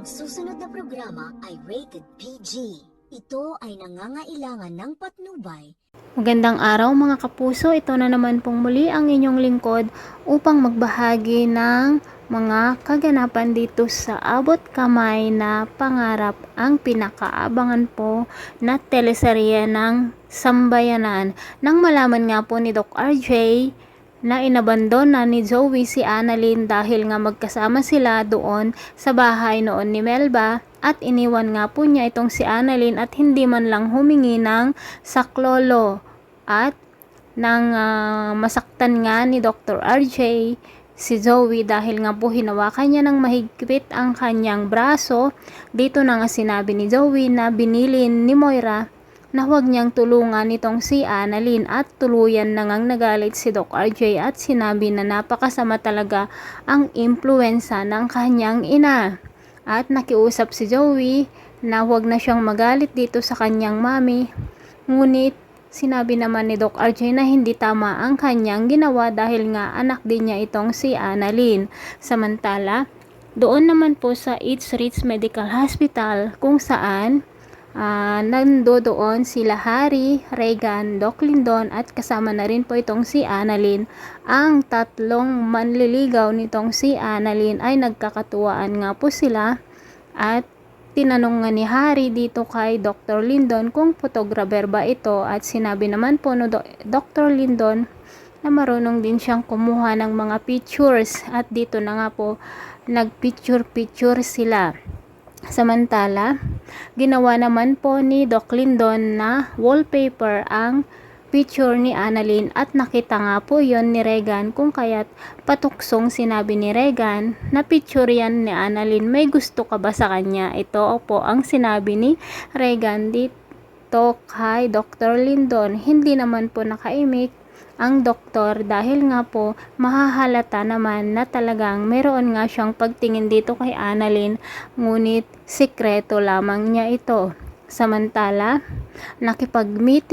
Ang susunod na programa ay rated PG. Ito ay nangangailangan ng patnubay. Magandang araw mga kapuso, ito na naman pong muli ang inyong lingkod upang magbahagi ng mga kaganapan dito sa Abot Kamay na Pangarap, ang pinakaabangan po na teleserye ng Sambayanan. Nang malaman nga po ni Doc RJ na inabandon na ni Zoe si Annalyn dahil nga magkasama sila doon sa bahay noon ni Melba, at iniwan nga po niya itong si Annalyn at hindi man lang humingi ng saklolo, at nang masaktan nga ni Dr. RJ si Zoe dahil nga po hinawakan niya ng mahigpit ang kanyang braso. Dito na nga sinabi ni Zoe na binilin ni Moira na huwag niyang tulungan itong si Annalyn, at tuluyan na ngang nagalit si Doc RJ at sinabi na napakasama talaga ang impluwensa ng kanyang ina. At nakiusap si Zoe na huwag na siyang magalit dito sa kanyang mami. Ngunit sinabi naman ni Doc RJ na hindi tama ang kanyang ginawa dahil nga anak din niya itong si Annalyn. Samantala, doon naman po sa It's Rich Medical Hospital kung saan nandoon sila Harry, Regan, Doc Lindon at kasama na rin po itong si Annalyn. Ang tatlong manliligaw nitong si Annalyn ay nagkakatuwaan nga po sila, at tinanong nga ni Harry dito kay Dr. Lindon kung photographer ba ito, at sinabi naman po no Dr. Lindon na marunong din siyang kumuha ng mga pictures, at dito na nga po nagpicture sila. Samantala, ginawa naman po ni Doc Lindon na wallpaper ang picture ni Annalyn, at nakita nga po yon ni Regan, kung kaya't patuksong sinabi ni Regan na picture yan ni Annalyn, may gusto ka ba sa kanya? Ito po ang sinabi ni Regan dito kay Dr. Lindon. Hindi naman po nakaimik ang doktor dahil nga po mahahalata naman na talagang meron nga siyang pagtingin dito kay Annalyn, ngunit sikreto lamang niya ito. Samantala, nakipag-meet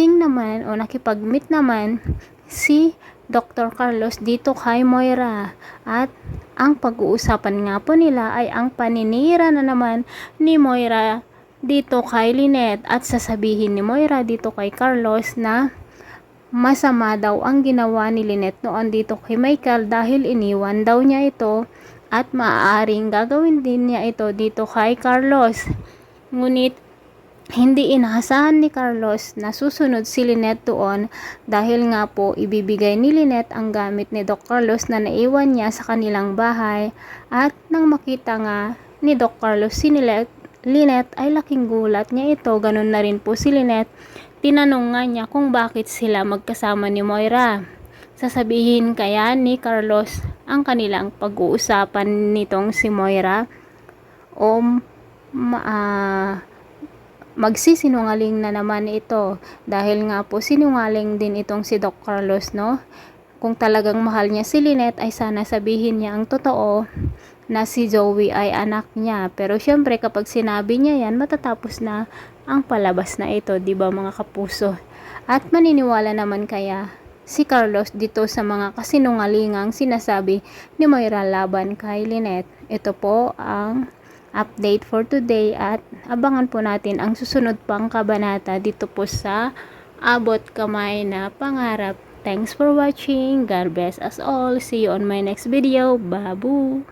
naman si Dr. Carlos dito kay Moira, at ang pag-uusapan nga po nila ay ang paninira na naman ni Moira dito kay Lynette, at sasabihin ni Moira dito kay Carlos na masama daw ang ginawa ni Lynette noon dito kay Michael dahil iniwan daw niya ito, at maaaring gagawin din niya ito dito kay Carlos. Ngunit hindi inaasahan ni Carlos na susunod si Lynette doon dahil nga po ibibigay ni Lynette ang gamit ni Doc Carlos na naiwan niya sa kanilang bahay, at nang makita nga ni Doc Carlos si Lynette ay laking gulat niya ito. Ganun na rin po si Lynette. Tinanong nga niya kung bakit sila magkasama ni Moira. Sasabihin kaya ni Carlos ang kanilang pag-uusapan nitong si Moira, o magsisinungaling na naman ito dahil nga po sinungaling din itong si Doc Carlos, no? Kung talagang mahal niya si Lynette ay sana sabihin niya ang totoo na si Zoe ay anak niya. Pero syempre kapag sinabi niya yan, matatapos na ang palabas na ito, di ba mga kapuso? At maniniwala naman kaya si Carlos dito sa mga kasinungalingang sinasabi ni Moira laban kay Lynette? Ito po ang update for today, at abangan po natin ang susunod pang kabanata dito po sa Abot Kamay na Pangarap. Thanks for watching. God bless us all. See you on my next video. Babu!